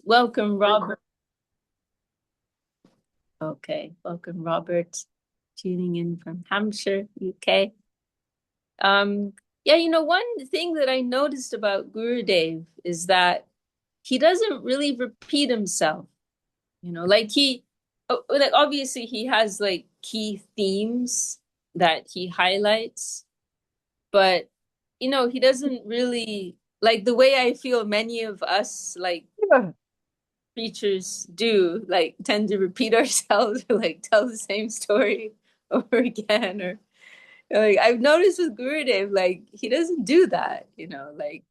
Welcome, Robert. Okay, welcome, Robert, tuning in from Hampshire, UK. Yeah, one thing that I noticed about Gurudev is that he doesn't really repeat himself. Like obviously he has like key themes that he highlights, but he doesn't really like the way I feel many of us like creatures do, like tend to repeat ourselves or like tell the same story over again. Or like I've noticed with Gurudev, like he doesn't do that, like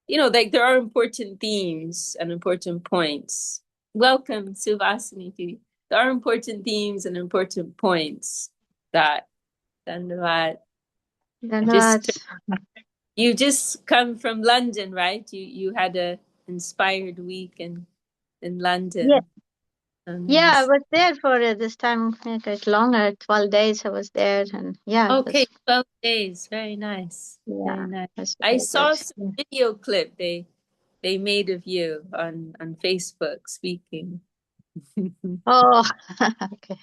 there are important themes and important points. Welcome, Suvasini. There are important themes and important points that Dandavat धन्यवाद. just you just come from London, right? You had a inspired week in Yeah, London. Oh, yeah, I nice. was there for this time. It's longer, 12 days I was there, and yeah, it Okay, was, 12 days. Very nice. yeah, Very nice. it was I very good. saw some video clip they made of you on Facebook speaking. Oh, okay.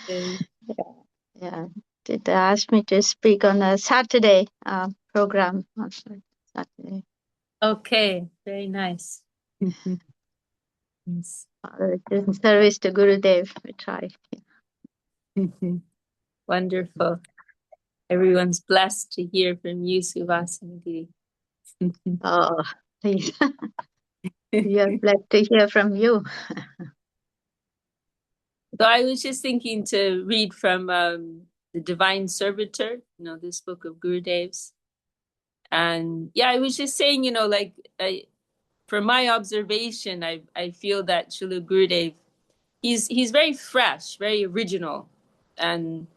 Okay. Yeah, yeah. They asked me to speak on a Saturday program on Saturday. Okay, very nice. Yes. In service to Gurudev, we try. Wonderful. Everyone's blessed to hear from you, Suvasana. Oh, please. We are glad to hear from you. So I was just thinking to read from the Divine Servitor, this book of Gurudev's. And yeah, I was just saying, from my observation, I feel that Srila Gurudev, he's very fresh, very original. And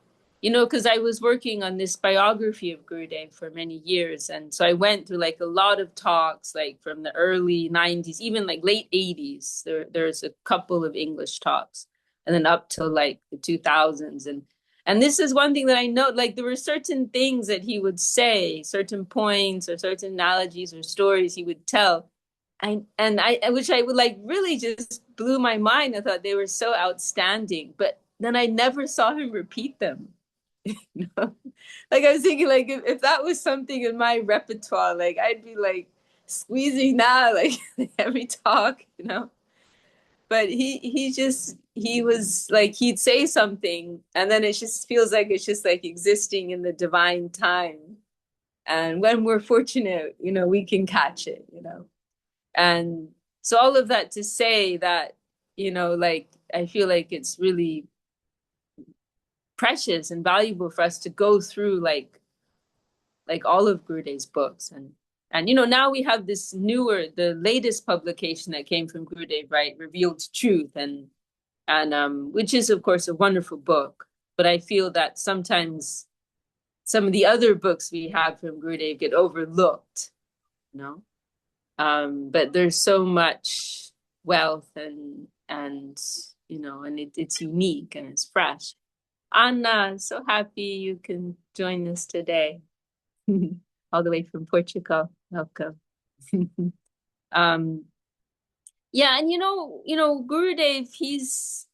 because I was working on this biography of Gurudev for many years, and so I went through like a lot of talks, like from the early 90s, even like late 80s. There's a couple of English talks, and then up till like the 2000s. And this is one thing that I know, like there were certain things that he would say, certain points or certain analogies or stories he would tell. I which I would like really just blew my mind. I thought they were so outstanding, but then I never saw him repeat them. You know? Like I was thinking, like if that was something in my repertoire, like I'd be like squeezing that like every talk. But he was like he'd say something, and then it just feels like it's just like existing in the divine time. And when we're fortunate, we can catch it. And so all of that to say that, like I feel like it's really precious and valuable for us to go through like all of Gurudev's books. And now we have this the latest publication that came from Gurudev, right? Revealed Truth, and which is of course a wonderful book. But I feel that sometimes some of the other books we have from Gurudev get overlooked, you know. But there's so much wealth and it's unique and it's fresh. Anna, so happy you can join us today, all the way from Portugal. Welcome. um, yeah, and Gurudev, his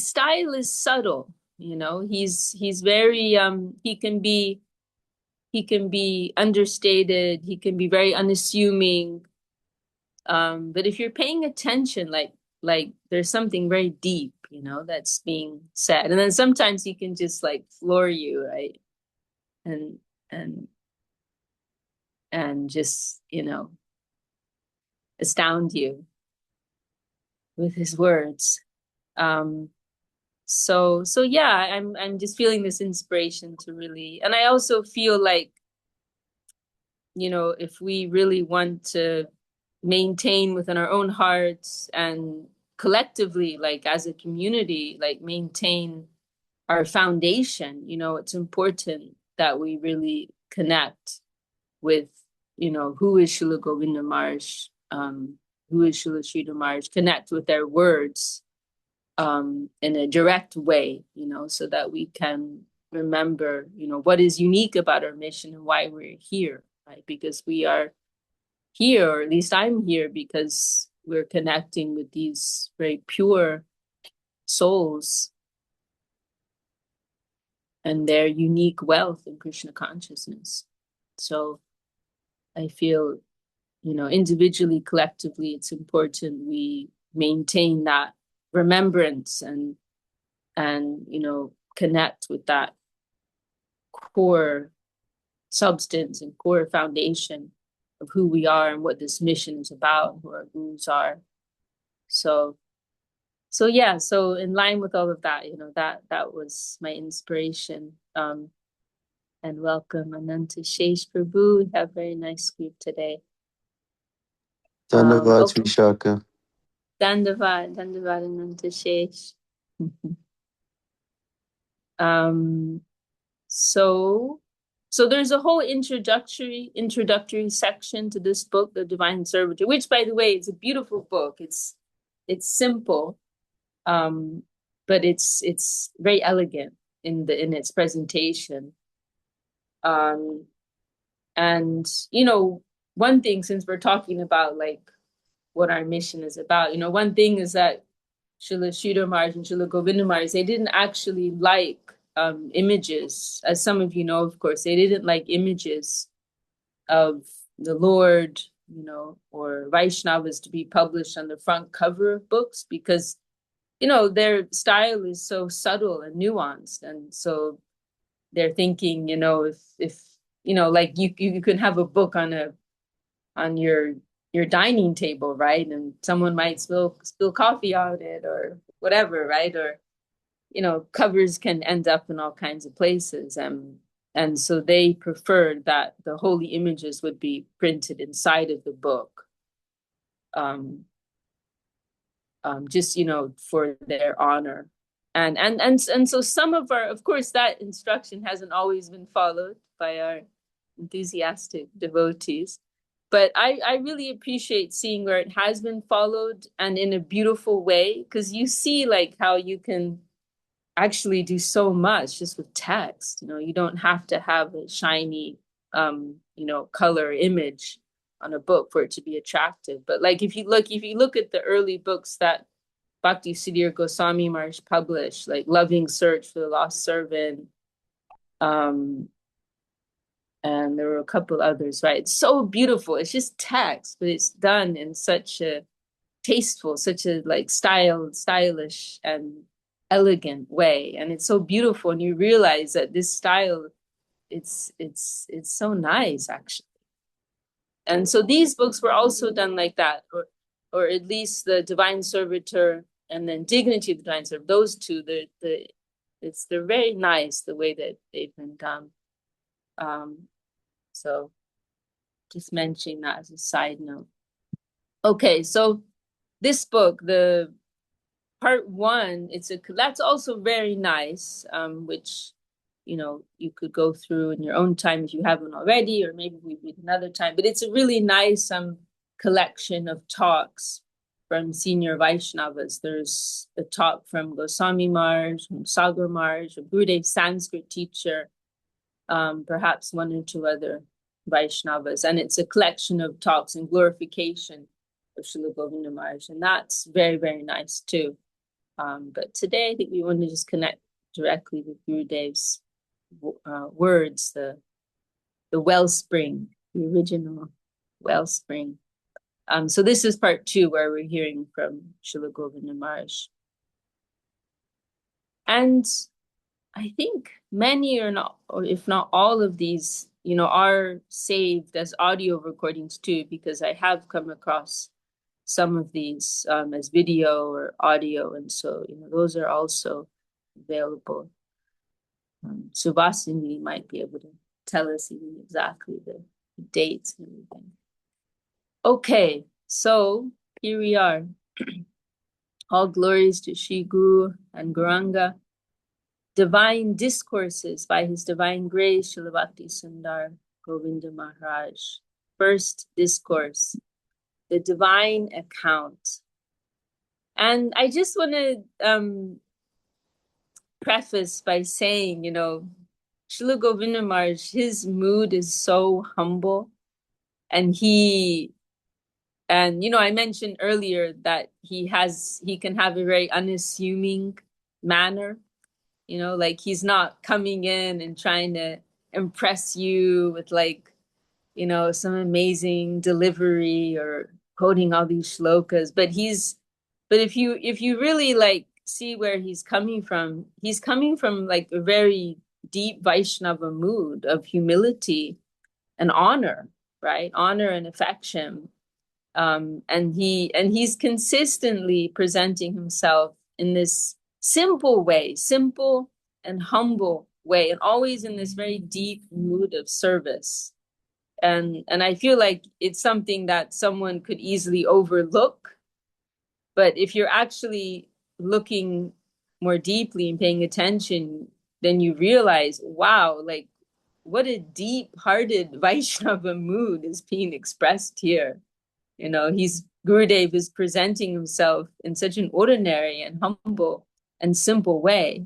style is subtle. He's very he can be understated. He can be very unassuming. But if you're paying attention, like there's something very deep, that's being said. And then sometimes he can just like floor you, right? And and and just, astound you with his words. Um, so yeah, I'm just feeling this inspiration to really, and I also feel like, if we really want to maintain within our own hearts and collectively, like as a community, like maintain our foundation, it's important that we really connect with, who is Srila Govinda Maharaj, who is Srila Śrīla Maharaj, connect with their words in a direct way, so that we can remember, what is unique about our mission and why we're here, right? Because we are here, or at least I'm here, because we're connecting with these very pure souls and their unique wealth in Krishna consciousness. So I feel, individually, collectively, it's important we maintain that remembrance and connect with that core substance and core foundation of who we are and what this mission is about, who our gurus are. So yeah, so in line with all of that, that was my inspiration. And welcome Ananta Shesh Prabhu. We have a very nice group today. Dhanyavad, Vishaka. Dandavad Ananta Shesh. So there's a whole introductory section to this book, The Divine Servitor, which, by the way, is a beautiful book. It's simple, but it's very elegant in its presentation. And one thing, since we're talking about like what our mission is about, one thing is that Srila Śrīla Mahārāj and Srila Govinda Mahārāj, they didn't actually like images, as some of you know, of course. They didn't like images of the Lord, or Vaishnavas to be published on the front cover of books, because their style is so subtle and nuanced, and so they're thinking, if like you can have a book on your dining table, right, and someone might spill coffee on it or whatever, right, or covers can end up in all kinds of places, and so they preferred that the holy images would be printed inside of the book, just for their honor, and so some of our, of course, that instruction hasn't always been followed by our enthusiastic devotees, but I really appreciate seeing where it has been followed, and in a beautiful way, because you see like how you can actually do so much just with text. You don't have to have a shiny color image on a book for it to be attractive. But like if you look at the early books that Bhakti Siddhar Goswami Maharaj published, like Loving Search for the Lost Servant, and there were a couple others, right? It's so beautiful. It's just text, but it's done in such a tasteful, such a like stylish and elegant way, and it's so beautiful, and you realize that this style, it's so nice, actually. And so these books were also done like that, or at least the Divine Servitor and then Dignity of the Divine Servitor, those two, they're very nice the way that they've been done. So just mentioning that as a side note. Okay, so this book, the Part 1, that's also very nice, which you could go through in your own time if you haven't already, or maybe we read another time. But it's a really nice collection of talks from senior Vaishnavas. There's a talk from Goswami Maharaj, from Sagar Maharaj, a Gurudev's Sanskrit teacher, perhaps one or two other Vaishnavas, and it's a collection of talks in glorification of Srila Govinda Maharaj, and that's very, very nice too. But today I think we want to just connect directly with Gurudev's words, the wellspring, the original wellspring. So this is part 2, where we're hearing from Srila Govinda Maharaj. And I think many or if not all of these, are saved as audio recordings too, because I have come across some of these as video or audio, and so those are also available. Subhasini might be able to tell us even exactly the dates and everything. Okay, so here we are. All glories to Shri Guru and Gauranga. Divine discourses by His Divine Grace Srila Bhakti Sundar Govinda Mahārāj. First discourse, the divine account. And I just want to preface by saying, Srila Govinda Maharaj, his mood is so humble, and he And, I mentioned earlier that he can have a very unassuming manner, like he's not coming in and trying to impress you with like, some amazing delivery or quoting all these shlokas. But if you really like see where he's coming from like a very deep Vaishnava mood of humility and honor, right? Honor and affection. And he's consistently presenting himself in this simple and humble way, and always in this very deep mood of service. And I feel like it's something that someone could easily overlook, but if you're actually looking more deeply and paying attention, then you realize, wow, like what a deep-hearted Vaishnava mood is being expressed here. Gurudev is presenting himself in such an ordinary and humble and simple way.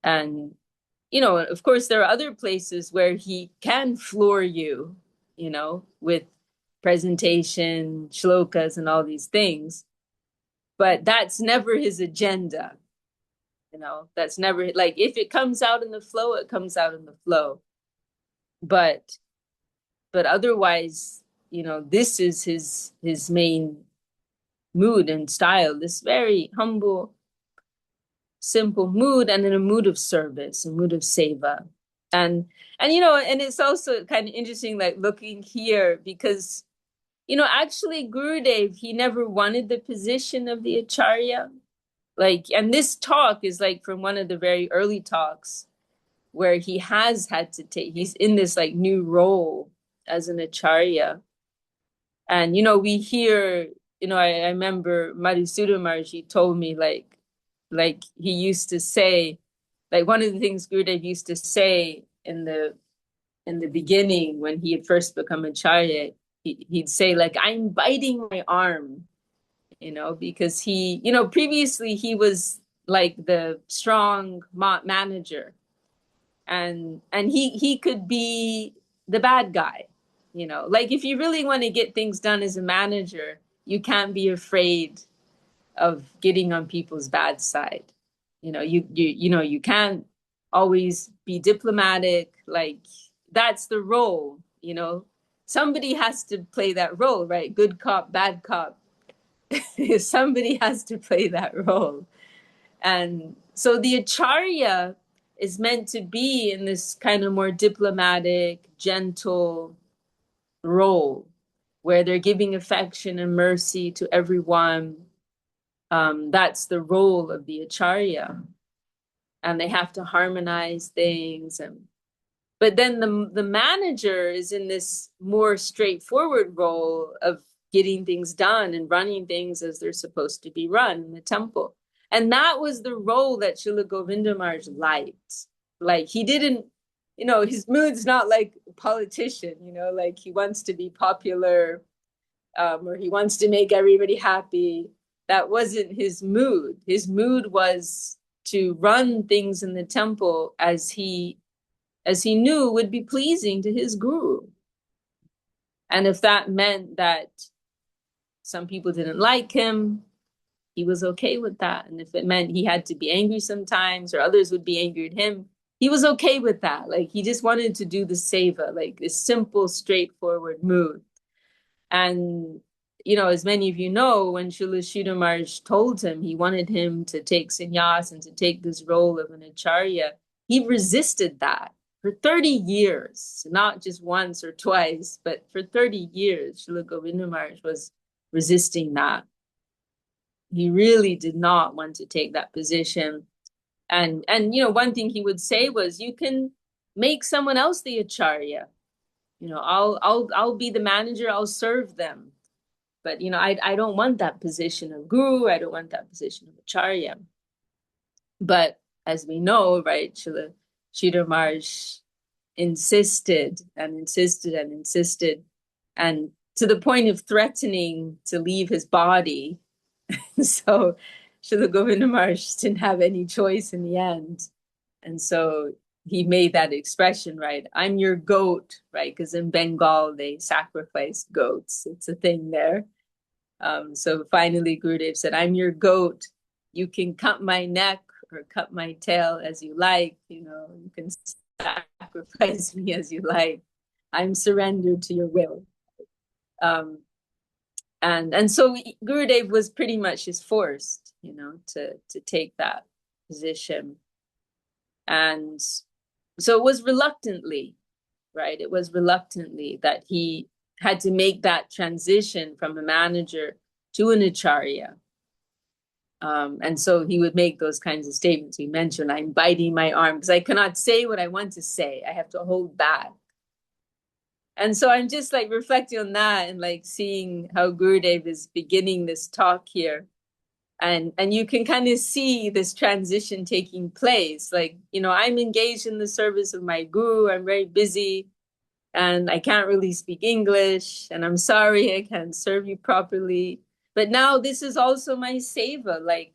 And, of course, there are other places where he can floor you, with presentation, shlokas, and all these things. But that's never his agenda. That's never like, if it comes out in the flow, it comes out in the flow. But otherwise, this is his main mood and style, this very humble, simple mood, and in a mood of service, a mood of seva. And it's also kind of interesting, like looking here, because actually Gurudev, he never wanted the position of the acharya. Like, and this talk is like from one of the very early talks where he has had to he's in this like new role as an acharya. And we hear, I remember Madhusudana Maharaj told me like he used to say, like one of the things Gurudev used to say in the beginning when he had first become acharya, he'd say like, I'm biting my arm, because he, previously he was like the strong manager, and he could be the bad guy, like if you really want to get things done as a manager, you can't be afraid of getting on people's bad side. You can't always be diplomatic, like that's the role. Somebody has to play that role, right? Good cop, bad cop. Somebody has to play that role. And so the acharya is meant to be in this kind of more diplomatic, gentle role where they're giving affection and mercy to everyone. That's the role of the acharya. And they have to harmonize things. But then the manager is in this more straightforward role of getting things done and running things as they're supposed to be run in the temple. And that was the role that Srila Govinda Maharaj liked. Like he didn't, his mood's not like a politician, like he wants to be popular, or he wants to make everybody happy. That wasn't his mood. His mood was to run things in the temple as he knew would be pleasing to his guru. And if that meant that some people didn't like him, he was okay with that. And if it meant he had to be angry sometimes, or others would be angry at him, he was okay with that. Like he just wanted to do the seva, like this simple, straightforward mood. And, as many of you know, when Srila Śrīla Maharaj told him he wanted him to take sannyas and to take this role of an acharya, he resisted that for 30 years, not just once or twice, but for 30 years, Srila Govinda Maharaj was resisting that. He really did not want to take that position. And one thing he would say was, you can make someone else the acharya. I'll be the manager, I'll serve them. But I don't want that position of guru, I don't want that position of acharya. But as we know, right, Śrīla Maharaj insisted and insisted and insisted, and to the point of threatening to leave his body. So Srila Govinda Maharaj didn't have any choice in the end. And so he made that expression, right? I'm your goat, right? Because in Bengal, they sacrifice goats. It's a thing there. So finally Gurudev said, I'm your goat. You can cut my neck or cut my tail as you like. You can sacrifice me as you like. I'm surrendered to your will. And so Gurudev was pretty much just forced, to take that position. And so it was reluctantly, right? It was reluctantly that he had to make that transition from a manager to an acharya. And so he would make those kinds of statements. He mentioned, I'm biting my arm because I cannot say what I want to say. I have to hold back. And so I'm just like reflecting on that and like seeing how Gurudev is beginning this talk here. And you can kind of see this transition taking place. Like, I'm engaged in the service of my guru. I'm very busy and I can't really speak English. And I'm sorry, I can't serve you properly. But now this is also my seva, like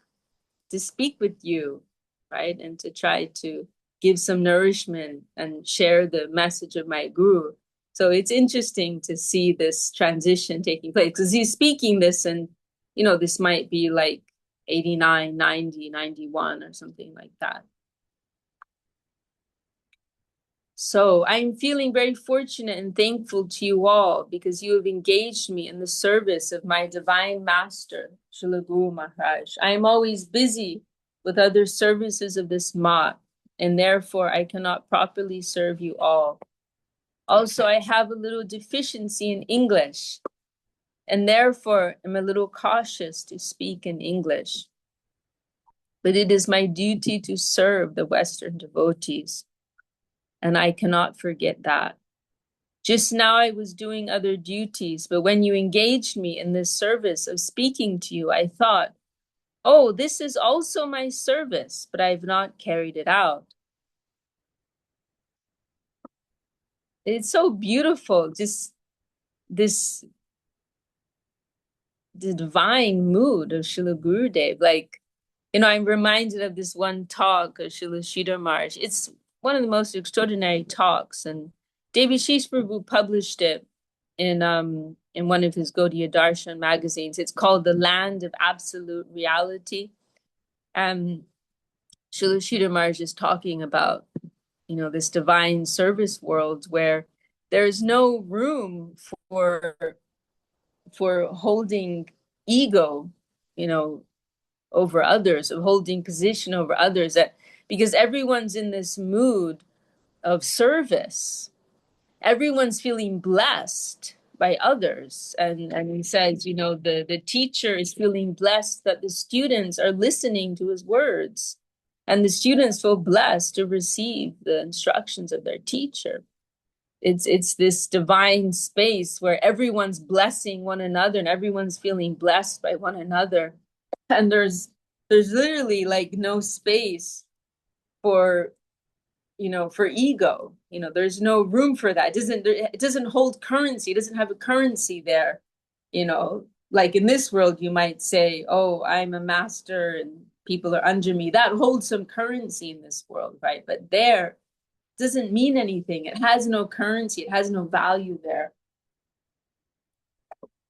to speak with you, right? And to try to give some nourishment and share the message of my guru. So it's interesting to see this transition taking place because he's speaking this and, this might be like 89, 90, 91 or something like that. So I'm feeling very fortunate and thankful to you all because you have engaged me in the service of my divine master, Srila Guru Mahārāj. I am always busy with other services of this mat, and therefore I cannot properly serve you all. Also, I have a little deficiency in English, and therefore I'm a little cautious to speak in English. But it is my duty to serve the Western devotees. And I cannot forget that. Just now I was doing other duties, but when you engaged me in this service of speaking to you, I thought, oh, this is also my service, but I've not carried it out. It's so beautiful, just the divine mood of Srila Gurudev. Like, I'm reminded of this one talk of Srila Śrīla Maharaj. It's one of the most extraordinary talks, and Devi Shish Prabhu published it in one of his Gaudiya Darshan magazines. It's called The Land of Absolute Reality. Srila Śrīla Maharaj is talking about, this divine service world where there's no room for holding ego, over others, of holding position over others, because everyone's in this mood of service. Everyone's feeling blessed by others. And he says, the teacher is feeling blessed that the students are listening to his words. And the students feel blessed to receive the instructions of their teacher. It's this divine space where everyone's blessing one another and everyone's feeling blessed by one another. And there's literally like no space for ego. There's no room for that. It doesn't hold currency. It doesn't have a currency there. Like in this world, you might say, oh, I'm a master and people are under me. That holds some currency in this world, right? But there doesn't mean anything. It has no currency. It has no value there.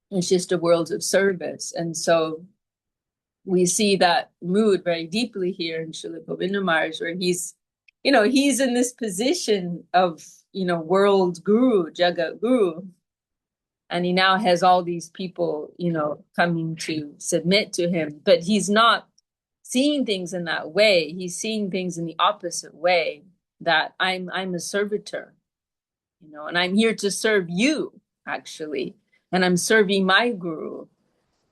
It's just a world of service. And so we see that mood very deeply here in Srila Govinda Maharaj, where he's in this position of, world guru, Jagat Guru. And he now has all these people, coming to submit to him. But he's not seeing things in that way. He's seeing things in the opposite way, that I'm a servitor, and I'm here to serve you, actually. And I'm serving my guru.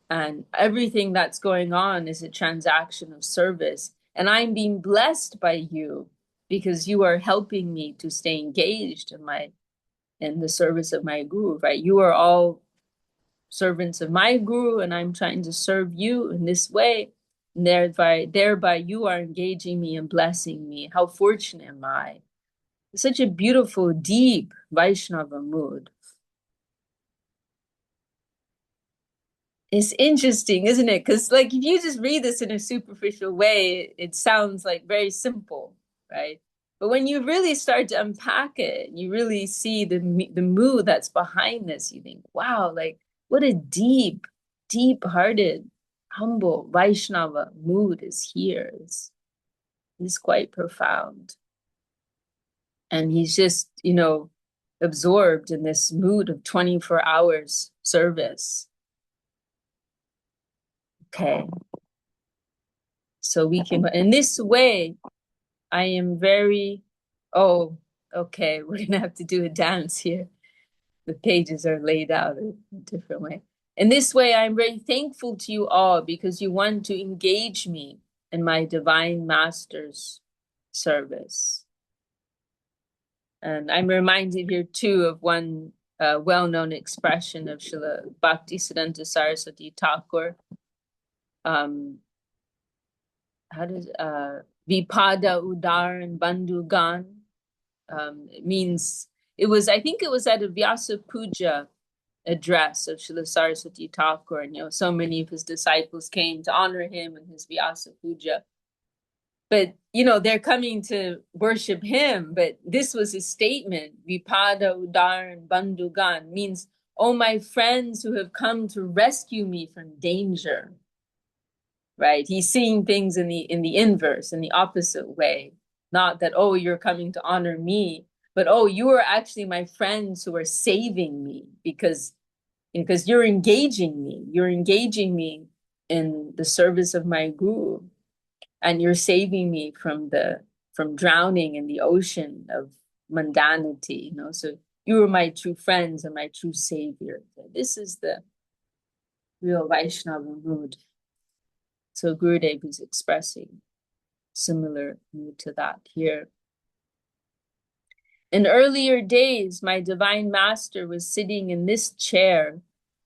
And everything that's going on is a transaction of service. And I'm being blessed by you because you are helping me to stay engaged in the service of my guru, right? You are all servants of my guru, and I'm trying to serve you in this way. And thereby you are engaging me and blessing me. How fortunate am I? It's such a beautiful, deep Vaishnava mood. It's interesting, isn't it? Because like if you just read this in a superficial way, it sounds like very simple, right? But when you really start to unpack it, you really see the mood that's behind this. You think, wow, like what a deep deep-hearted, humble Vaishnava mood is here. It's quite profound. And he's just, absorbed in this mood of 24 hours service. Okay. So we can, in this way, I am very, oh, okay, we're going to have to do a dance here. The pages are laid out in a different way. In this way, I'm very thankful to you all because you want to engage me in my Divine Master's service. And I'm reminded here too of one well-known expression of Srila Bhaktisiddhanta Saraswati Thakur. How does Vipada Udaran Bandhugan? It means I think it was at a Vyasa Puja address of Srila Saraswati Thakur, and so many of his disciples came to honor him in his Vyasa Puja. But they're coming to worship him. But this was his statement: Vipada Udaran Bandhugan means, oh, my friends who have come to rescue me from danger. Right? He's seeing things in the inverse, in the opposite way. Not that, oh, you're coming to honor me, but oh, you are actually my friends who are saving me because you're engaging me. You're engaging me in the service of my guru, and you're saving me from drowning in the ocean of mundanity. So you are my true friends and my true savior. This is the real Vaishnava mood. So Gurudev is expressing similar mood to that here. In earlier days, my Divine Master was sitting in this chair.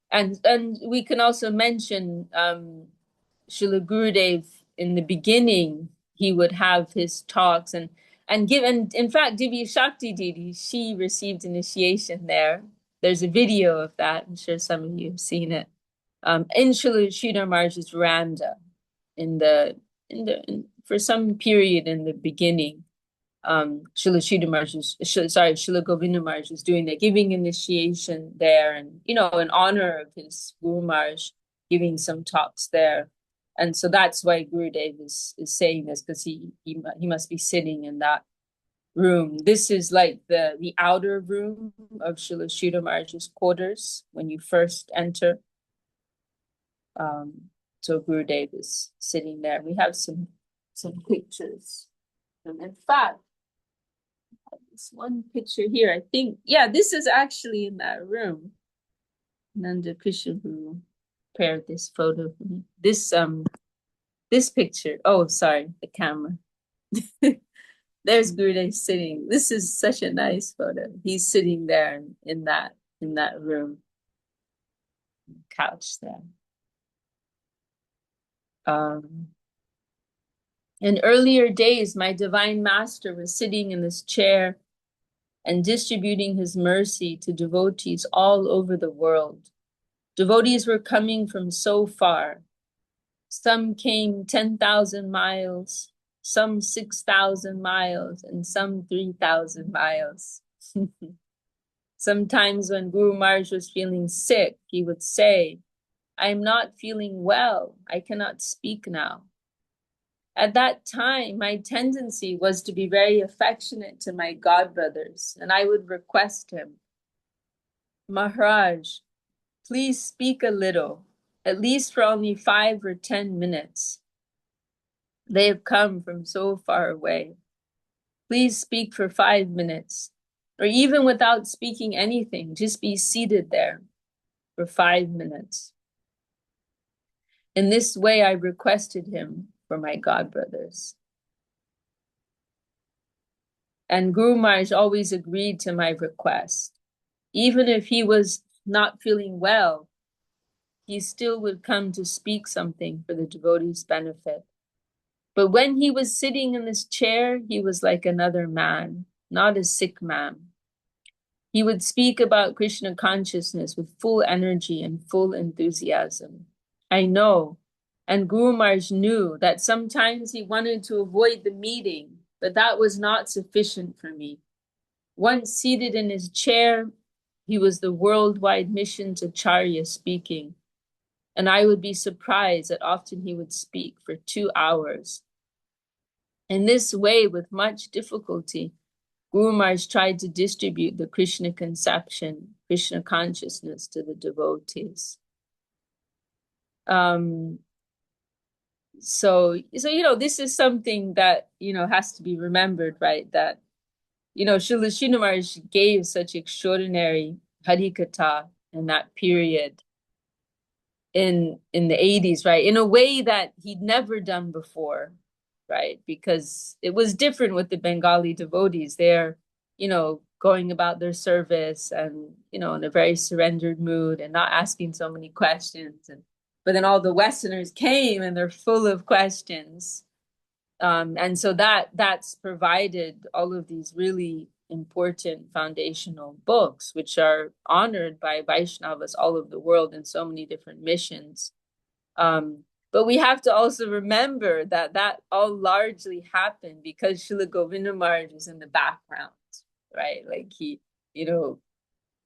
And we can also mention Srila Gurudev in the beginning, he would have his talks and in fact, Divya Shakti Didi, she received initiation there. There's a video of that. I'm sure some of you have seen it. In Srila Sridhar Maharaj's veranda. For some period in the beginning, Srila Govinda Maharaj was doing that, giving initiation there, and in honor of his Guru Maharaj, giving some talks there. And so that's why Gurudev is saying this, because he must be sitting in that room. This is like the outer room of Srila Sridhar Maharaj's quarters when you first enter. So Gurudev is sitting there. We have some pictures. And in fact, this one picture here, I think, this is actually in that room. Nanda Krishna Guru prepared this photo for me. This picture, oh, sorry, the camera. There's Gurudev sitting. This is such a nice photo. He's sitting there in that room. Couch there. In earlier days, my Divine Master was sitting in this chair and distributing his mercy to devotees all over the world. Devotees were coming from so far. Some came 10,000 miles, some 6,000 miles, and some 3,000 miles. Sometimes when Guru Maharaj was feeling sick, he would say, I am not feeling well. I cannot speak now. At that time, my tendency was to be very affectionate to my godbrothers, and I would request him, Mahārāj, please speak a little, at least for only 5 or 10 minutes. They have come from so far away. Please speak for 5 minutes, or even without speaking anything, just be seated there for 5 minutes. In this way, I requested him for my godbrothers. And Guru Maharaj always agreed to my request. Even if he was not feeling well, he still would come to speak something for the devotees' benefit. But when he was sitting in this chair, he was like another man, not a sick man. He would speak about Krishna consciousness with full energy and full enthusiasm. I know, and Guru Maharaj knew that sometimes he wanted to avoid the meeting, but that was not sufficient for me. Once seated in his chair, he was the worldwide missions acharya speaking. And I would be surprised that often he would speak for 2 hours. In this way, with much difficulty, Guru Maharaj tried to distribute the Krishna conception, Krishna consciousness to the devotees. So this is something that has to be remembered, right? That Srila Sridhar Maharaj gave such extraordinary Harikatha in that period in the 80s, right? In a way that he'd never done before, right? Because it was different with the Bengali devotees. They're, going about their service and, in a very surrendered mood and not asking so many questions. But then all the Westerners came and they're full of questions. And so that's provided all of these really important foundational books, which are honored by Vaishnavas all over the world in so many different missions. But we have to also remember that all largely happened because Srila Govinda Maharaj was in the background, right? Like he,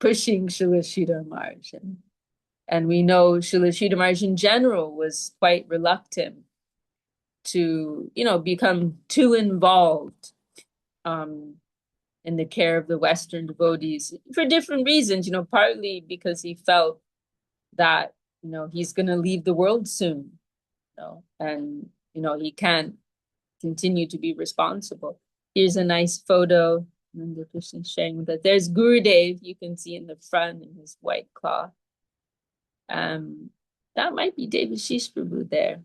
pushing Srila Sridhar Maharaj. And we know Srila Sridhar Maharaj in general was quite reluctant to, become too involved in the care of the Western devotees for different reasons, partly because he felt that, he's going to leave the world soon, and, he can't continue to be responsible. Here's a nice photo. And the Krishna sharing with that. There's Gurudev, you can see in the front in his white cloth. That might be David Shish Prabhu there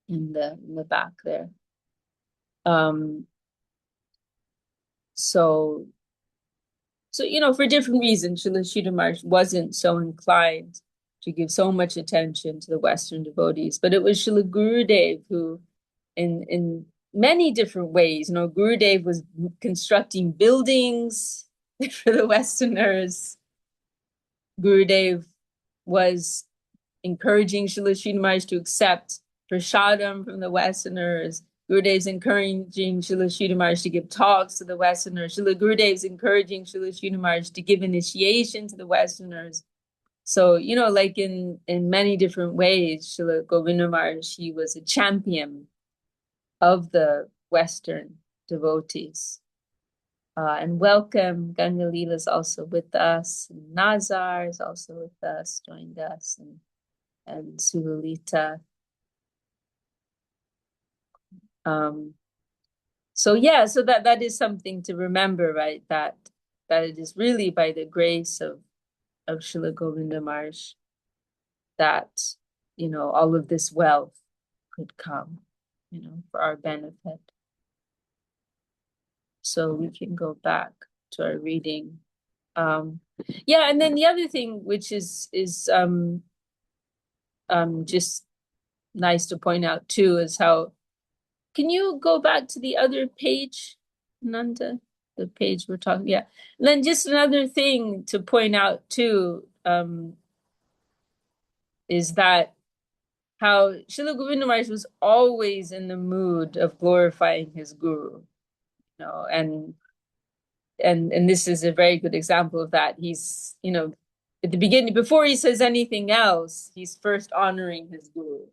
in the back there. So for different reasons, Srila Sridhar Maharaj wasn't so inclined to give so much attention to the Western devotees, but it was Srila Gurudev who, in many different ways, Gurudev was constructing buildings for the Westerners. Gurudev was encouraging Srila Sridhar Maharaj to accept prasadam from the Westerners. Gurudev's encouraging Srila Sridhar Maharaj to give talks to the Westerners. Gurudev's encouraging Srila Sridhar Maharaj to give initiation to the Westerners. So, like in many different ways, Srila Govinda Maharaj, he was a champion of the Western devotees. And welcome, Ganga Leela is also with us. Nazar is also with us, joined us, and Sulalita. So that is something to remember, right? That it is really by the grace of Srila Govinda Maharaj that, all of this wealth could come, for our benefit. So we can go back to our reading. And then the other thing, which is just nice to point out too, is how, can you go back to the other page, Nanda? The page we're talking, yeah. And then just another thing to point out too, is that how Srila Govinda Maharaj was always in the mood of glorifying his guru, and this is a very good example of that. He's, at the beginning, before he says anything else, he's first honoring his guru.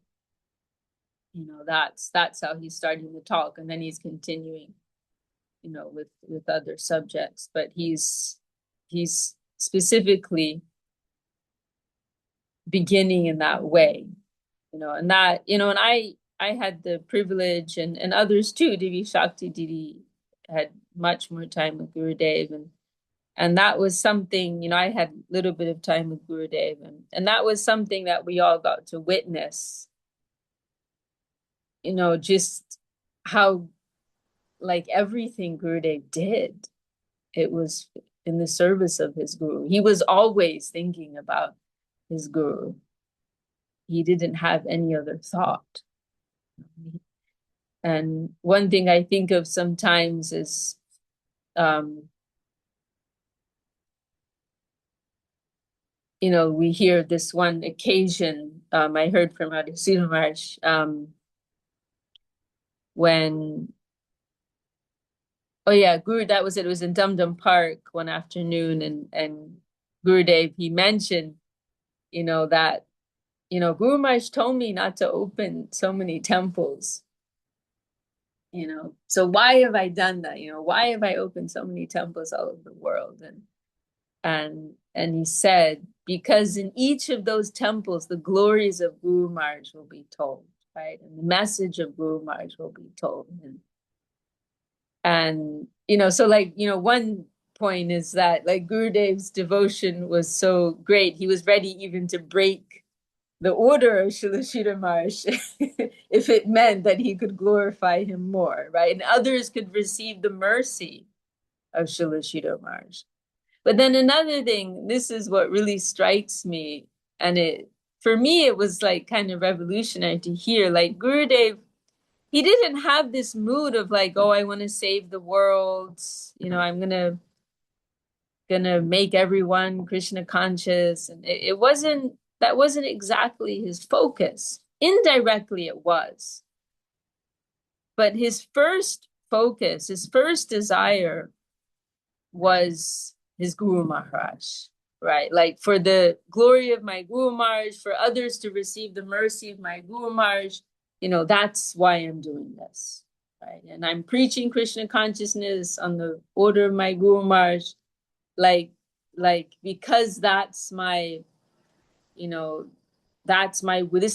That's how he's starting the talk, and then he's continuing, with other subjects. But he's specifically beginning in that way, and that, and I had the privilege, and others too, Devi Shakti Didi had much more time with Gurudev, and that was something, I had a little bit of time with Gurudev, and that was something that we all got to witness, just how, like, everything Gurudev did, it was in the service of his guru. He was always thinking about his guru. He didn't have any other thought. And one thing I think of sometimes is, we hear this one occasion, I heard from Sridhar Maharaj, when, Guru, that was it. It was in Dum Dum Park one afternoon, and Gurudev, he mentioned, that Guru Maharaj told me not to open so many temples. So why have I done that? Why have I opened so many temples all over the world? And he said, because in each of those temples, the glories of Guru Maharaj will be told, right? And the message of Guru Maharaj will be told. And so one point is that like Gurudev's devotion was so great, he was ready even to break the order of Śrīla Maharaj if it meant that he could glorify him more, right? And others could receive the mercy of Śrīla Maharaj. But then another thing, this is what really strikes me, and for me it was like kind of revolutionary to hear, like Gurudev, he didn't have this mood of like, oh, I want to save the world, I'm gonna make everyone Krishna conscious. And that wasn't exactly his focus. Indirectly it was. But his first focus, his first desire was his Guru Maharaj, right? Like for the glory of my Guru Maharaj, for others to receive the mercy of my Guru Maharaj, that's why I'm doing this, right? And I'm preaching Krishna consciousness on the order of my Guru Maharaj, like because this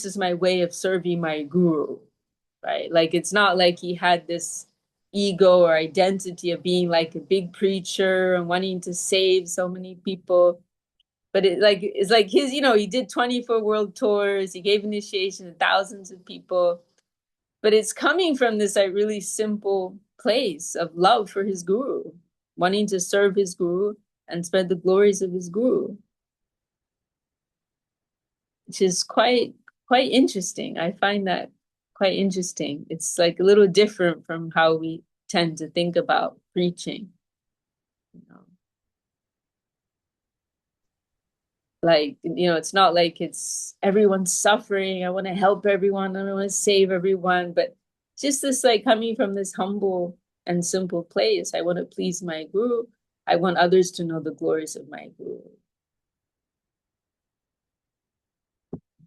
is my way of serving my guru, right? Like it's not like he had this ego or identity of being like a big preacher and wanting to save so many people, but it's like his, he did 24 world tours, he gave initiation to thousands of people, but it's coming from this like really simple place of love for his guru, wanting to serve his guru and spread the glories of his guru, which is quite interesting. I find that quite interesting. It's like a little different from how we tend to think about preaching. Like, it's not like it's everyone's suffering, I want to help everyone, I want to save everyone, but just this like coming from this humble and simple place. I want to please my guru. I want others to know the glories of my guru.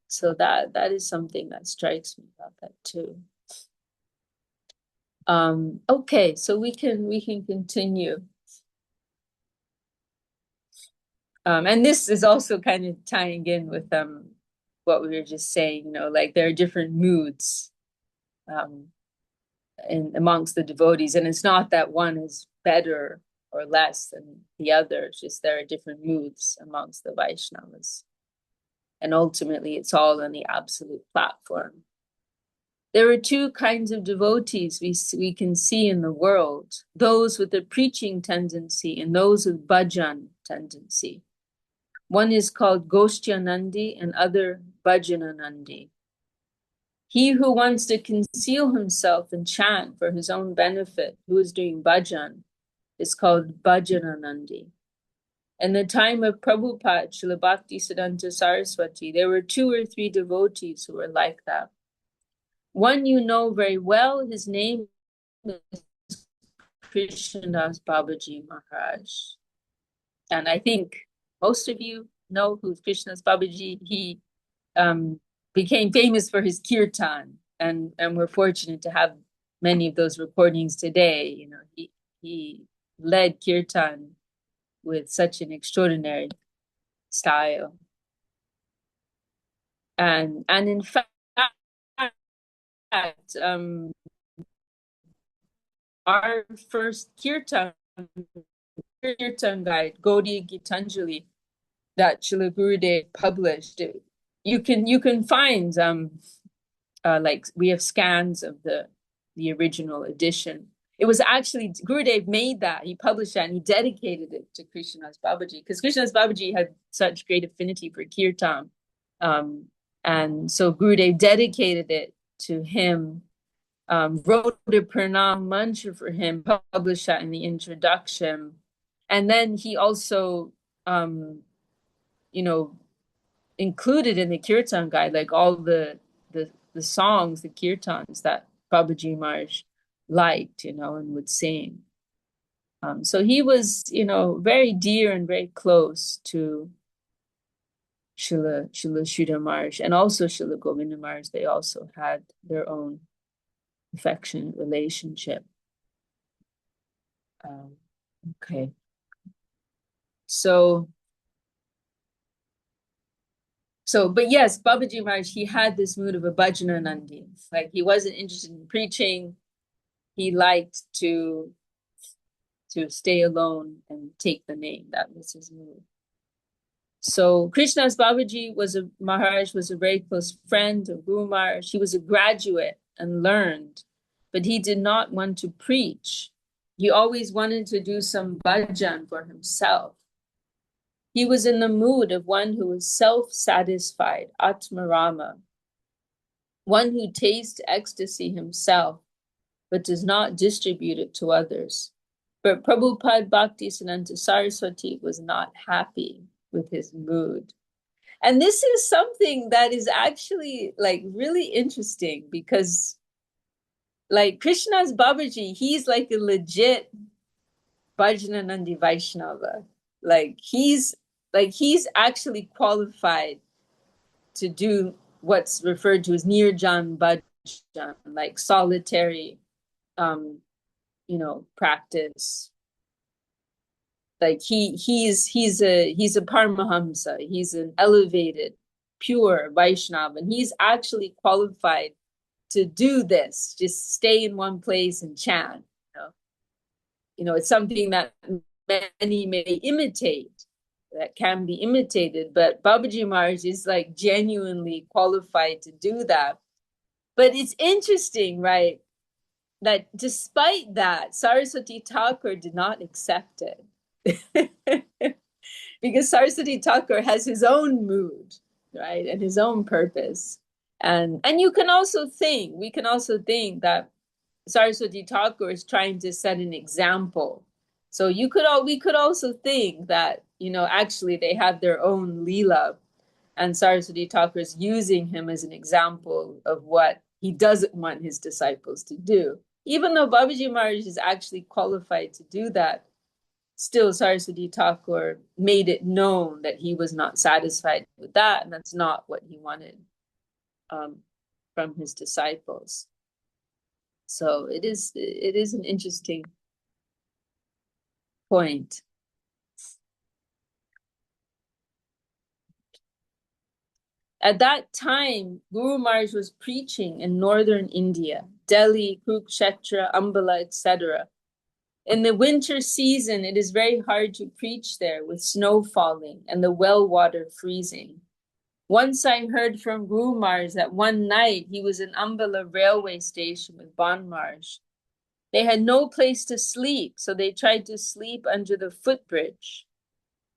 So that is something that strikes me about that too. Okay, so we can continue. And this is also kind of tying in with what we were just saying, like there are different moods amongst the devotees, and it's not that one is better or less than the other, it's just there are different moods amongst the Vaishnavas. And ultimately it's all on the absolute platform. There are two kinds of devotees we can see in the world, those with a preaching tendency and those with bhajan tendency. One is called Goshtyanandi and other Bhajananandi. He who wants to conceal himself and chant for his own benefit, who is doing bhajan, is called Bhajananandi. In the time of Prabhupada, Srila Bhaktisiddhanta Saraswati, there were 2 or 3 devotees who were like that. One you know very well, his name is Krishnadas Babaji Mahārāj. And I think most of you know who Krishnadas Babaji. He became famous for his kirtan, and we're fortunate to have many of those recordings today. He led kirtan with such an extraordinary style. And in fact, our first kirtan guide, Gaudiya Gitanjali, that Srila Gurudev published, you can find like we have scans of the original edition. It was actually Gurudev made that, he published that, and he dedicated it to Krishnadas Babaji, because Krishnadas Babaji had such great affinity for kirtan. And so Gurudev dedicated it to him, wrote a pranam mantra for him, published that in the introduction. And then he also, included in the kirtan guide, like all the songs, the kirtans that Babaji Maharaj liked, and would sing. So he was, very dear and very close to Śrīla Maharāj and also Śrīla Govinda Maharāj, they also had their own affectionate relationship. Okay. But yes, Babaji Maharaj, he had this mood of a bhajana nandi. Like he wasn't interested in preaching. He liked to stay alone and take the name. That was his mood. So Krishnadas Babaji Maharaj was a very close friend of Guru Maharaj. He was a graduate and learned, but he did not want to preach. He always wanted to do some bhajan for himself. He was in the mood of one who was self-satisfied, Atmarama, one who tastes ecstasy himself, but does not distribute it to others. But Prabhupada Bhaktisiddhanta Saraswati was not happy with his mood. And this is something that is actually like really interesting because like Krishnadas Babaji, he's like a legit Bhajananandi Vaishnava. Like he's actually qualified to do what's referred to as Nirjan Bhajan, like solitary practice. Like he's a Paramahamsa, he's an elevated, pure Vaishnava, and he's actually qualified to do this, just stay in one place and chant. It's something that many may imitate, that can be imitated, but Babaji Maharaj is like genuinely qualified to do that. But it's interesting, right, that despite that, Saraswati Thakur did not accept it. Because Saraswati Thakur has his own mood, right, and his own purpose. And we can also think that Saraswati Thakur is trying to set an example. So we could also think that, actually they have their own Leela, and Saraswati Thakur is using him as an example of what he doesn't want his disciples to do. Even though Babaji Maharaj is actually qualified to do that, still Saraswati Thakur made it known that he was not satisfied with that, and that's not what he wanted from his disciples. So it is an interesting point. At that time, Guru Maharaj was preaching in northern India, Delhi, Kurukshetra, Ambala, etc. In the winter season, it is very hard to preach there with snow falling and the well water freezing. Once I heard from Guru Maharaj that one night he was in Ambala railway station with Ban Maharaj. They had no place to sleep, so they tried to sleep under the footbridge.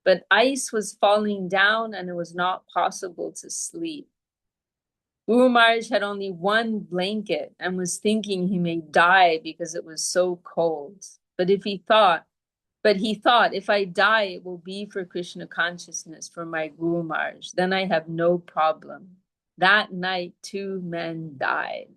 But ice was falling down and it was not possible to sleep. Guru Maharaj had only one blanket and was thinking he may die because it was so cold. But he thought, if I die, it will be for Krishna consciousness, for my Guru Maharaj. Then I have no problem. That night, 2 men died.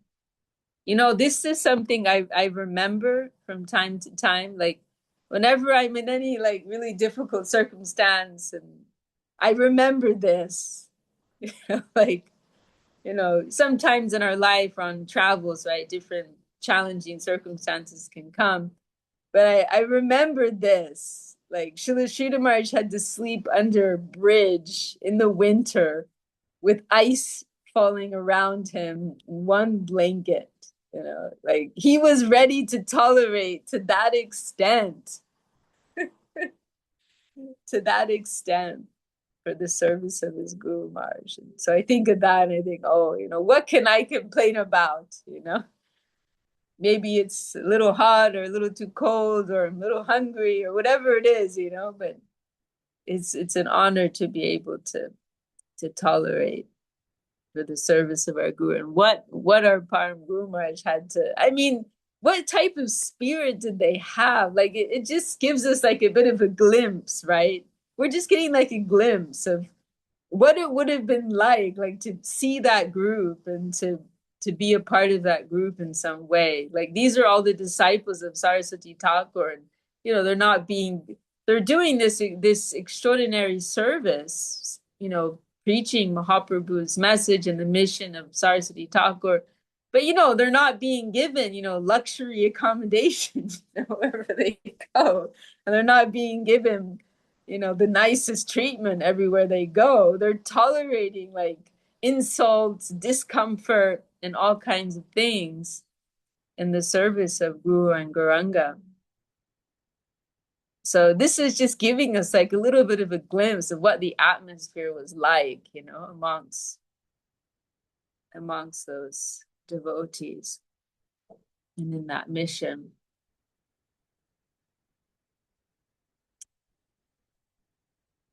This is something I remember from time to time, like whenever I'm in any like really difficult circumstance, and I remember this, sometimes in our life on travels, right, different challenging circumstances can come. But I remember this, like Śrīla Maharaj had to sleep under a bridge in the winter with ice falling around him, one blanket, like he was ready to tolerate to that extent, for the service of his Guru Maharaj. And so I think of that and I think, what can I complain about, Maybe it's a little hot or a little too cold or a little hungry or whatever it is, but it's an honor to be able to tolerate for the service of our Guru. And what our Param Guru Maharaj had to, what type of spirit did they have? Like it just gives us like a bit of a glimpse, right? We're just getting like a glimpse of what it would have been like to see that group and to be a part of that group in some way. Like these are all the disciples of Saraswati Thakur, and they're doing this extraordinary service, preaching Mahaprabhu's message and the mission of Saraswati Thakur. But, they're not being given, luxury accommodation wherever they go. And they're not being given, the nicest treatment everywhere they go. They're tolerating like insults, discomfort, and all kinds of things in the service of Guru and Gauranga. So this is just giving us like a little bit of a glimpse of what the atmosphere was like, amongst those devotees and in that mission.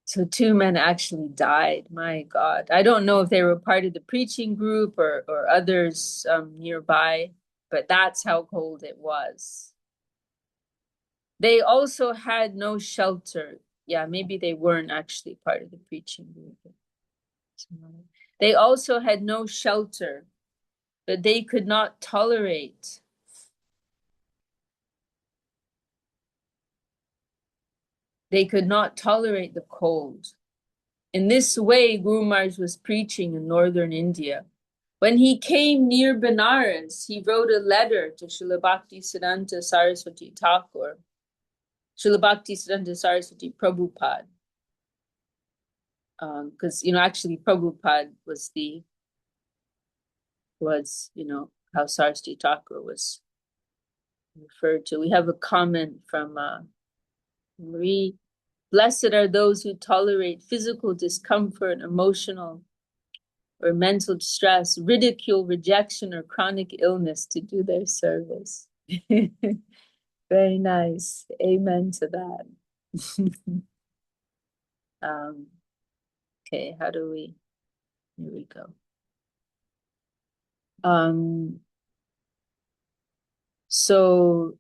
So 2 men actually died. My God. I don't know if they were part of the preaching group or others nearby, but that's how cold it was. They also had no shelter. Yeah, maybe they weren't actually part of the preaching group. They also had no shelter, but they could not tolerate. They could not tolerate the cold. In this way, Guru Maharaj was preaching in northern India. When he came near Benares, he wrote a letter to Srila Bhaktisiddhanta Saraswati Thakur, Srila Bhaktisiddhanta Saraswati Prabhupada. Because, actually Prabhupada was how Saraswati Thakur was referred to. We have a comment from Marie. Blessed are those who tolerate physical discomfort, emotional or mental distress, ridicule, rejection, or chronic illness to do their service. Very nice. Amen to that. Okay, here we go. So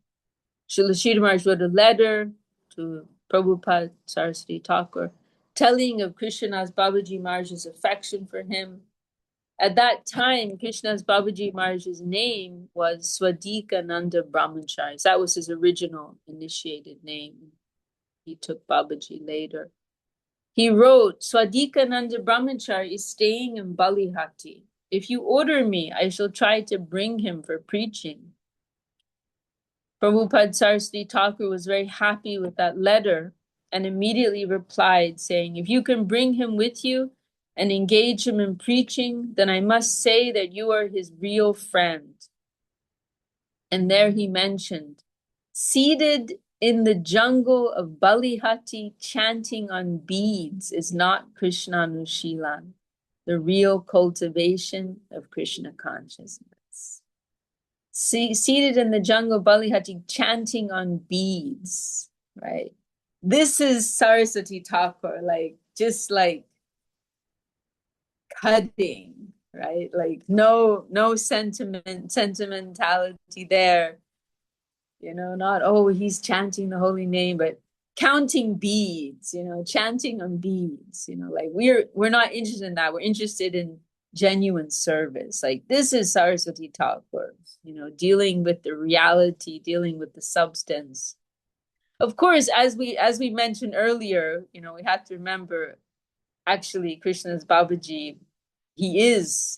Srila Śrīla Maharaj wrote a letter to Prabhupada Saraswati Thakur telling of Krishnadas Babaji Maharaj's affection for him. At that time, Krishnadas Babaji Maharaj's name was Swadikananda Brahmachari. That was his original initiated name. He took Babaji later. He wrote, Swadikananda Brahmachari is staying in Balihati. If you order me, I shall try to bring him for preaching. Prabhupada Saraswati Thakur was very happy with that letter and immediately replied saying, if you can bring him with you and engage him in preaching, then I must say that you are his real friend. And there he mentioned, seated in the jungle of Balihati chanting on beads is not Krishna Nushilan, the real cultivation of Krishna consciousness. Seated in the jungle of Balihati chanting on beads, right? This is Saraswati Thakur, just cutting, right? Like no sentimentality there. Not, oh, he's chanting the holy name, but counting beads, chanting on beads, we're not interested in that. We're interested in genuine service. Like this is Saraswati Thakur, dealing with the reality, dealing with the substance. Of course, as we mentioned earlier, we have to remember, actually, Krishnadas Babaji, he is,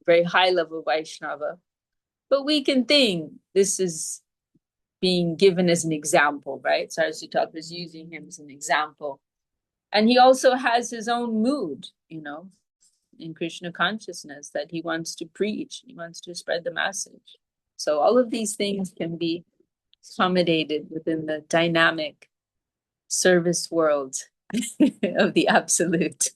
very high level Vaishnava. But we can think this is being given as an example, right? Saraswati Thakur is using him as an example. And he also has his own mood, in Krishna consciousness that he wants to preach, he wants to spread the message. So all of these things can be accommodated within the dynamic service world of the Absolute.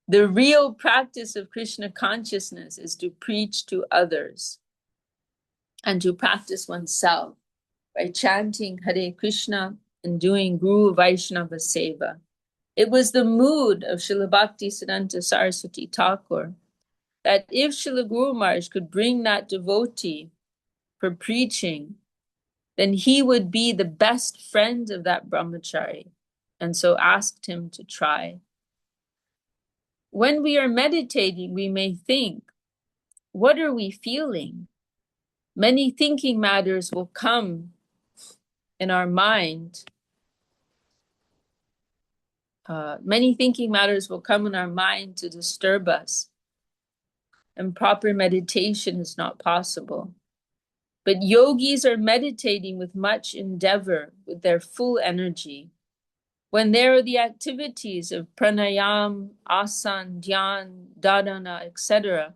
The real practice of Krishna consciousness is to preach to others and to practice oneself by chanting Hare Krishna and doing Guru Vaishnava Seva. It was the mood of Srila Bhaktisiddhanta Saraswati Thakur that if Srila Guru Maharaj could bring that devotee for preaching, then he would be the best friend of that brahmachari, and so asked him to try. When we are meditating, we may think, what are we feeling? Many thinking matters will come in our mind. Many thinking matters will come in our mind to disturb us, and proper meditation is not possible. But yogis are meditating with much endeavor, with their full energy. When there are the activities of pranayam, asana, dhyan, dharana, etc.,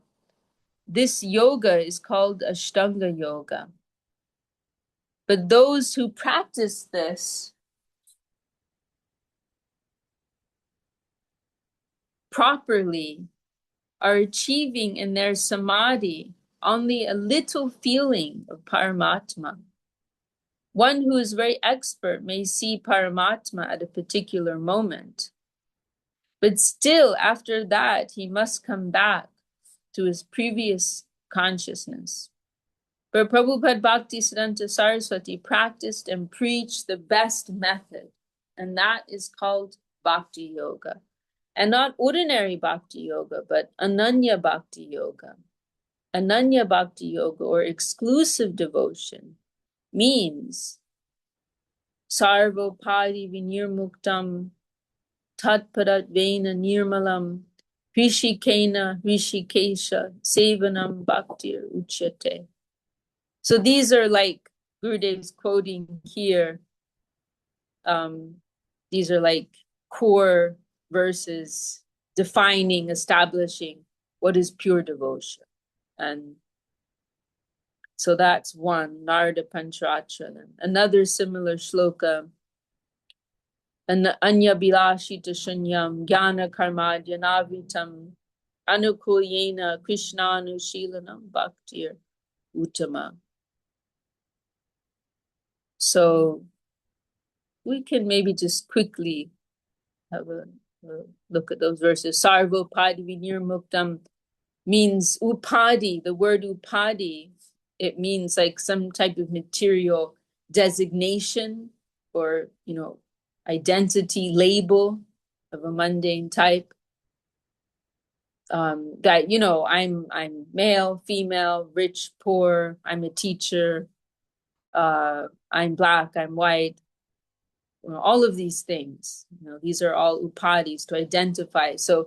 this yoga is called Ashtanga yoga. But those who practice this properly are achieving in their samadhi only a little feeling of Paramatma. One who is very expert may see Paramatma at a particular moment, but still after that he must come back to his previous consciousness. But Prabhupada Bhaktisiddhanta Saraswati practiced and preached the best method, and that is called Bhakti Yoga. And not ordinary Bhakti Yoga, but Ananya Bhakti Yoga. Ananya Bhakti Yoga, or exclusive devotion, means Sarvopadi Vinirmuktam Tatpadatvena Nirmalam Rishikena Rishikesha Sevanam Bhaktir Uchyate. So these are like Gurudev's quoting here. These are like core verses defining, establishing what is pure devotion. And so that's one, Narada Pancharatra. Another similar shloka, Anya Bilashita Shunyam Jnana Karmadya Navitam Anukulyena Krishnanu Shilanam Bhaktir Uttama. So we can maybe just quickly have a look at those verses. Sarvopadi Vinirmuktam means upadi. The word upadi, it means like some type of material designation or, identity label of a mundane type. That, I'm male, female, rich, poor, I'm a teacher, I'm black, I'm white, all of these things, these are all upadis to identify. So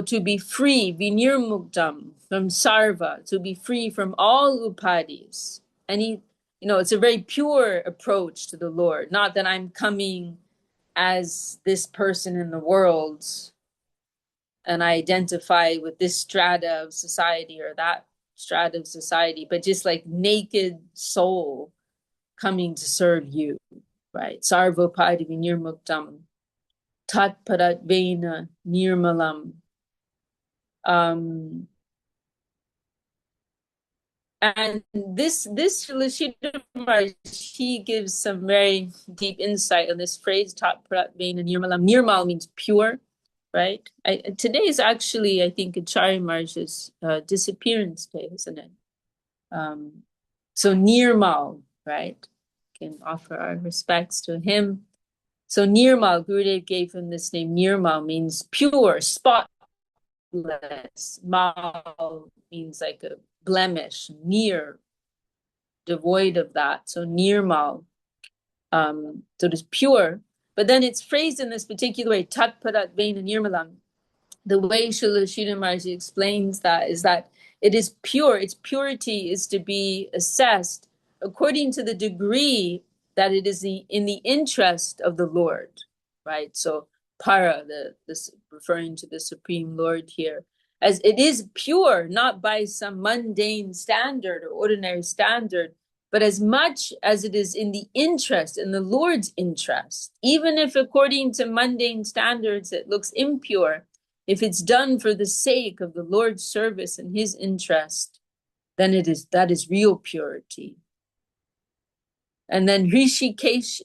to be free, vinirmuktam, from sarva, to be free from all upadis. It's a very pure approach to the Lord. Not that I'm coming as this person in the world and I identify with this strata of society or that strata of society, but just like naked soul coming to serve you, right? Sarvopadi vinirmuktam, tatpadatvena nirmalam. And this Srila Maharaj, he gives some very deep insight on this phrase, tatpadatvena nirmalam. Nirmal means pure, right? Today is actually, I think, Acharya Maharaj's disappearance day, isn't it? So Nirmal, right? Can offer our respects to him. So Nirmal, Gurudev gave him this name. Nirmal means pure, spotless. Mal means like a blemish, near, devoid of that. So Nirmal, so it is pure. But then it's phrased in this particular way, Tatpadatvena Nirmalam. The way Srila Maharaj explains that is that it is pure. Its purity is to be assessed according to the degree that it is in the interest of the Lord, right? So para, this referring to the Supreme Lord here, as it is pure, not by some mundane standard or ordinary standard, but as much as it is in the interest, in the Lord's interest, even if according to mundane standards it looks impure, if it's done for the sake of the Lord's service and his interest, then that is real purity. And then Rishikesha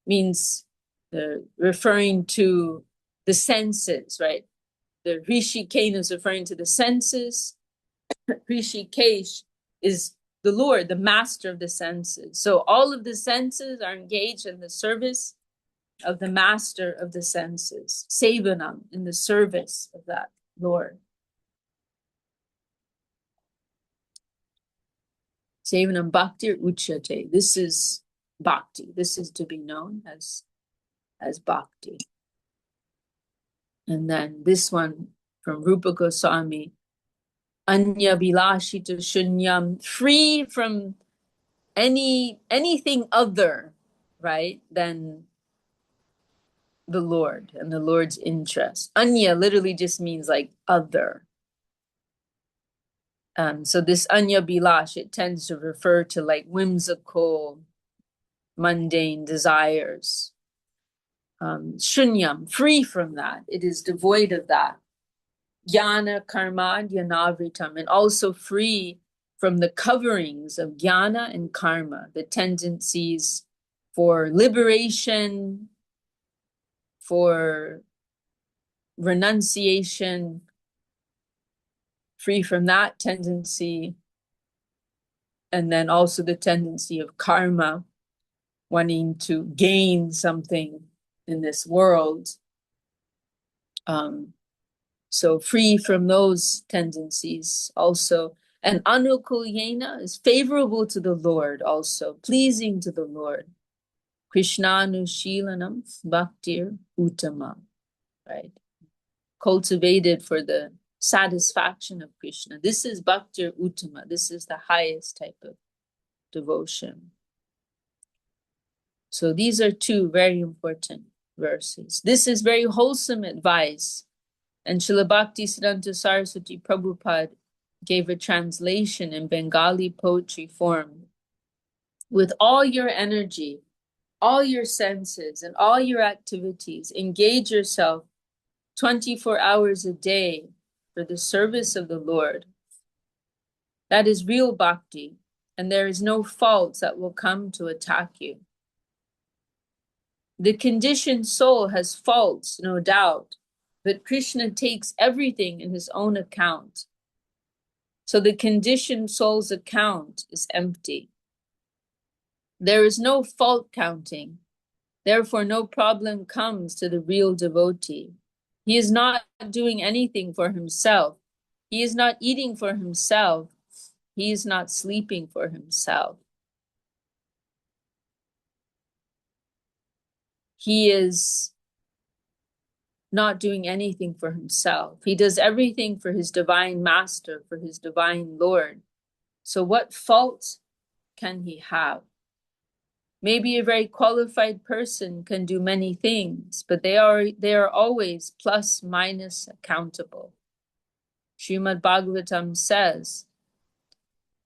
means referring to the senses, right? The Rishikena is referring to the senses. Rishikesh is the Lord, the master of the senses. So all of the senses are engaged in the service of the master of the senses, Sevanam, in the service of that Lord. Sevanam Bhaktir Uchyate. This is bhakti. This is to be known as bhakti. And then this one from Rupa Goswami, Anya Bilashita Shunyam, free from anything other, right, than the Lord and the Lord's interest. Anya literally just means like other. So this Anya Bilash, it tends to refer to like whimsical, mundane desires. Shunyam, free from that. It is devoid of that. Jnana karma dhyanavritam, and also free from the coverings of jnana and karma, the tendencies for liberation, for renunciation, free from that tendency, and then also the tendency of karma, wanting to gain something in this world. So free from those tendencies also. And anukulyena is favorable to the Lord also, pleasing to the Lord. Krishnanushilanam bhaktir uttama, right? Cultivated for the satisfaction of Krishna. This is bhaktir uttama. This is the highest type of devotion. So these are two very important verses. This is very wholesome advice. And Srila Bhaktisiddhanta Saraswati Prabhupada gave a translation in Bengali poetry form. With all your energy, all your senses, and all your activities, engage yourself 24 hours a day for the service of the Lord. That is real bhakti, and there is no faults that will come to attack you. The conditioned soul has faults, no doubt, but Krishna takes everything in his own account. So the conditioned soul's account is empty. There is no fault counting. Therefore, no problem comes to the real devotee. He is not doing anything for himself. He is not eating for himself. He is not sleeping for himself. He is not doing anything for himself. He does everything for his divine master, for his divine Lord. So what fault can he have? Maybe a very qualified person can do many things, but they are always plus minus accountable. Srimad Bhagavatam says,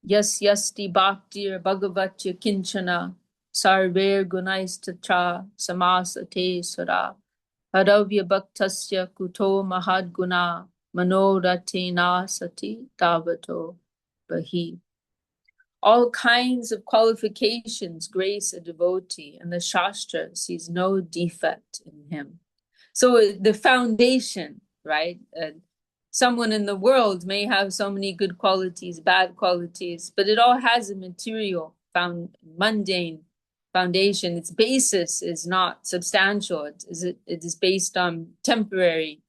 Yas yasti bhaktir bhagavatya kinchana sarver gunais tatra samasate sura haravya bhaktasya kuto mahadguna manoratena sati tavato bahi. All kinds of qualifications grace a devotee, and the Shastra sees no defect in him. So the foundation, right? Someone in the world may have so many good qualities, bad qualities, but it all has a material, mundane foundation. Its basis is not substantial. It is based on temporary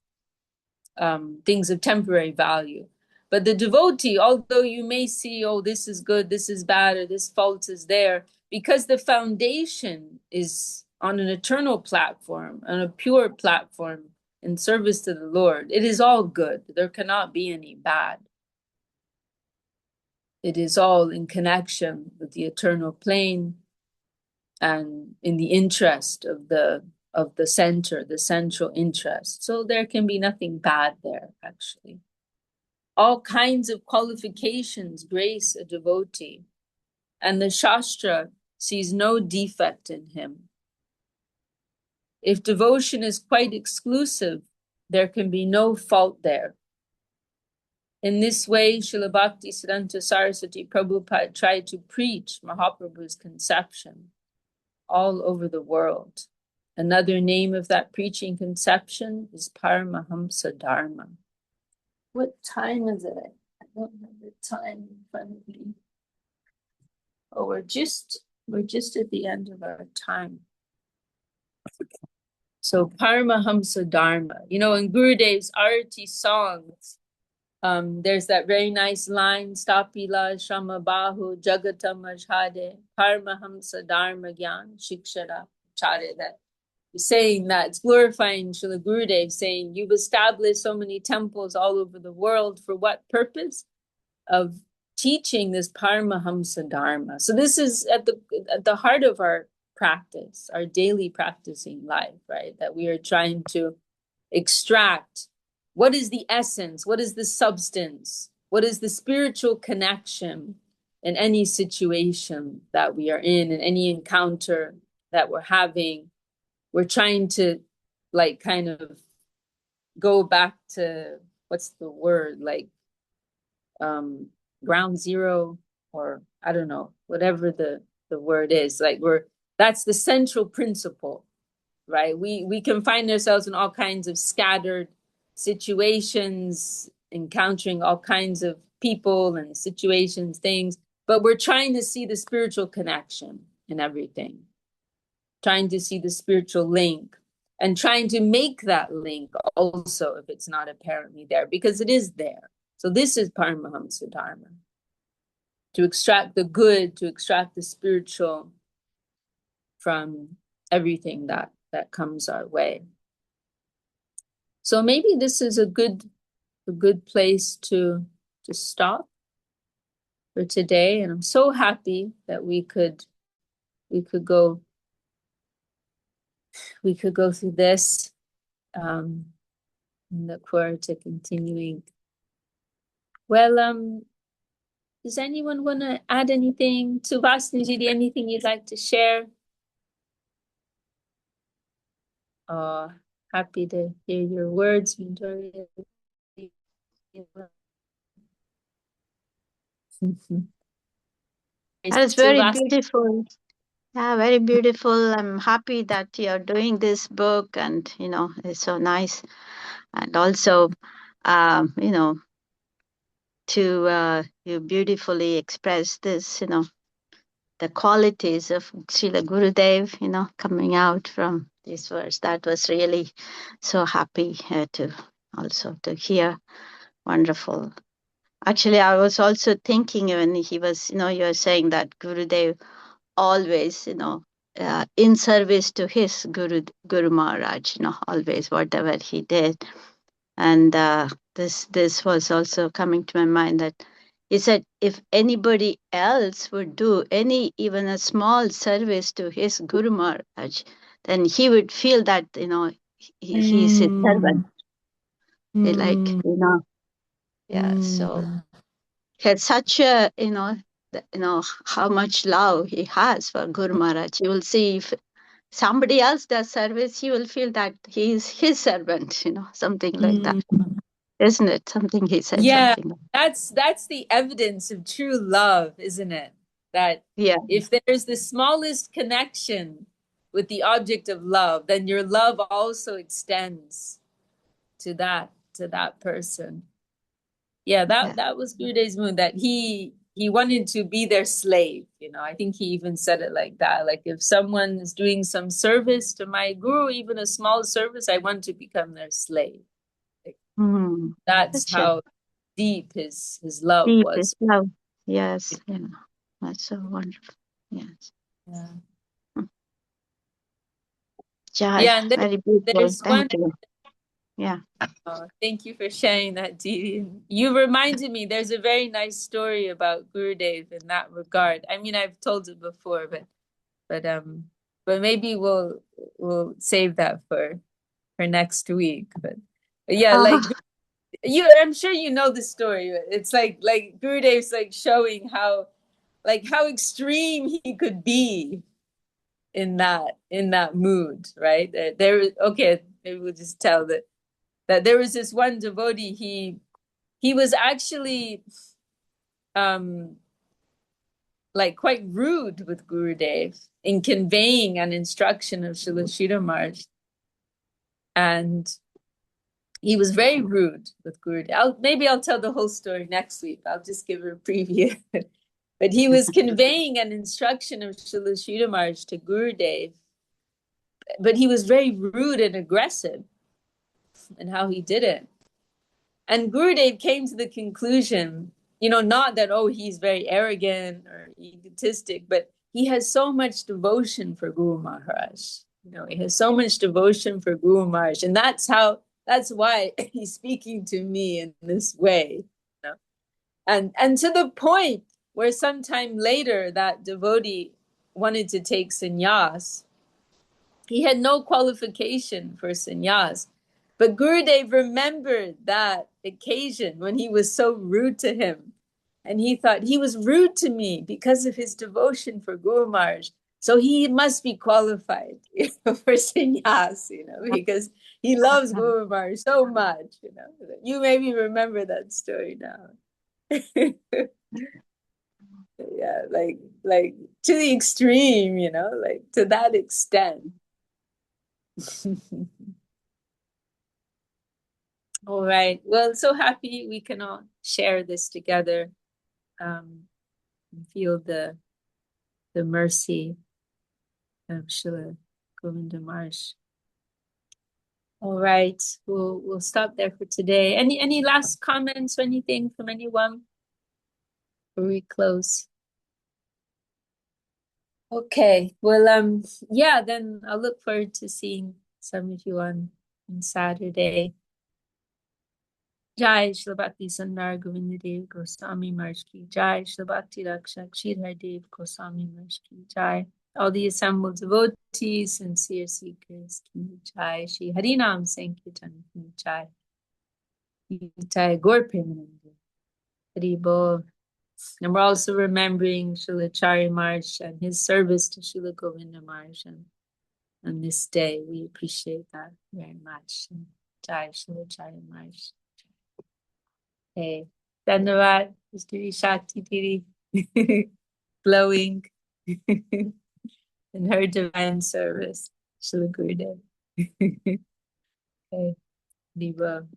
things of temporary value. But the devotee, although you may see, oh, this is good, this is bad, or this fault is there, because the foundation is on an eternal platform, on a pure platform in service to the Lord, it is all good. There cannot be any bad. It is all in connection with the eternal plane and in the interest of the center, the central interest. So there can be nothing bad there, actually. All kinds of qualifications grace a devotee, and the Shastra sees no defect in him. If devotion is quite exclusive, there can be no fault there. In this way, Srila Bhaktisiddhanta Saraswati Prabhupada tried to preach Mahaprabhu's conception all over the world. Another name of that preaching conception is Paramahamsa Dharma. What time is it? I don't have the time in front of me. Oh, we're just at the end of our time. So Paramahamsa Dharma. You know, in Gurudev's Arati songs, There's that very nice line, Stapila Shamabahu Jagatam Ajhade Paramahamsa Dharma Gyan Shikshara Chare, that saying that it's glorifying Srila Gurudev, saying you've established so many temples all over the world for what purpose? Of teaching this Paramahamsa Dharma. So this is at the heart of our practice, our daily practicing life, right? That we are trying to extract what is the essence, what is the substance, what is the spiritual connection in any situation that we are in any encounter that we're having. We're trying to like kind of go back to, what's the word, like ground zero, or I don't know, whatever the word is. Like that's the central principle, right? We can find ourselves in all kinds of scattered situations, encountering all kinds of people and situations, things, but we're trying to see the spiritual connection in everything, trying to see the spiritual link, and trying to make that link also if it's not apparently there, because it is there. So this is Paramahamsa Dharma, to extract the good, to extract the spiritual from everything that comes our way. So maybe this is a good place to stop for today. And I'm so happy that we could go through this. And look forward to continuing. Well, does anyone want to add anything? Suvasniji, anything you'd like to share? Happy to hear your words, Victoria. That is very beautiful. Yeah, very beautiful. I'm happy that you're doing this book, and it's so nice. And also, to you beautifully express this, the qualities of Srila Gurudev, coming out from this verse. That was really so happy to hear. Wonderful. Actually, I was also thinking when he was, you were saying that Gurudev always, in service to his Guru Mahārāj, always whatever he did. And this was also coming to my mind, that he said if anybody else would do even a small service to his Guru Mahārāj, then he would feel that, he's his servant. Like, yeah, so he had such a, how much love he has for Guru Mahārāj. You will see if somebody else does service, he will feel that he is his servant, something like that. Isn't it? Something he said. Yeah, something like that's the evidence of true love, isn't it? That if there's the smallest connection with the object of love, then your love also extends to that person. Yeah, that was Gurudev's mood, that he wanted to be their slave. I think he even said it like that. Like, if someone is doing some service to my guru, even a small service, I want to become their slave. Like, that's how deep his love was. His love. Yes, that's so wonderful. Yes. Jai, and very beautiful. Thank you. Yeah. Thank you for sharing that, Dee. You reminded me, there's a very nice story about Gurudev in that regard. I mean, I've told it before, but maybe we'll save that for next week. But yeah, like I'm sure you know the story. It's like Gurudev's like showing how extreme he could be in that mood, right? Okay, maybe we'll just tell that there was this one devotee, he was actually like quite rude with Gurudev in conveying an instruction of Srila Śrīla Maharaj. And he was very rude with Gurudev. Maybe I'll tell the whole story next week. I'll just give a preview. But he was conveying an instruction of Srila Śrīla Maharaj to Gurudev, but he was very rude and aggressive in how he did it. And Gurudev came to the conclusion, not that, oh, he's very arrogant or egotistic, but he has so much devotion for Guru Maharaj. He has so much devotion for Guru Maharaj. And that's why he's speaking to me in this way. And to the point where sometime later that devotee wanted to take sannyas. He had no qualification for sannyas. But Gurudev remembered that occasion when he was so rude to him. And he thought he was rude to me because of his devotion for Guru Maharaj. So he must be qualified for sannyas, because he loves Guru Maharaj so much. You maybe remember that story now. Yeah, like to the extreme, like to that extent. All right. Well, so happy we can all share this together, and feel the mercy of Srila Govinda Maharaj. All right. We'll stop there for today. Any last comments or anything from anyone before we close? Okay. Well, yeah, then I'll look forward to seeing some of you on Saturday. Jai Shri Bhakti Sandar Govinda Dev Goswami Maharaj Ki Jai, Shri Bhakti Rakshak Śrīla Dev Goswami Maharaj Ki Jai. All the assembled devotees, sincere seekers Ki Jai, Shri Harinam Sankirtan Ki Jai. Jai Gaur Premanande. Hari Bol. And we're also remembering Srila Chari Maharaj and his service to Srila Govinda Maharaj on this day. We appreciate that very much. Jai Srila Chari Maharaj. Hey, Dhanavad, Mr. Shakti Didi, glowing in her divine service. Srila Gurudev. Okay, Diva.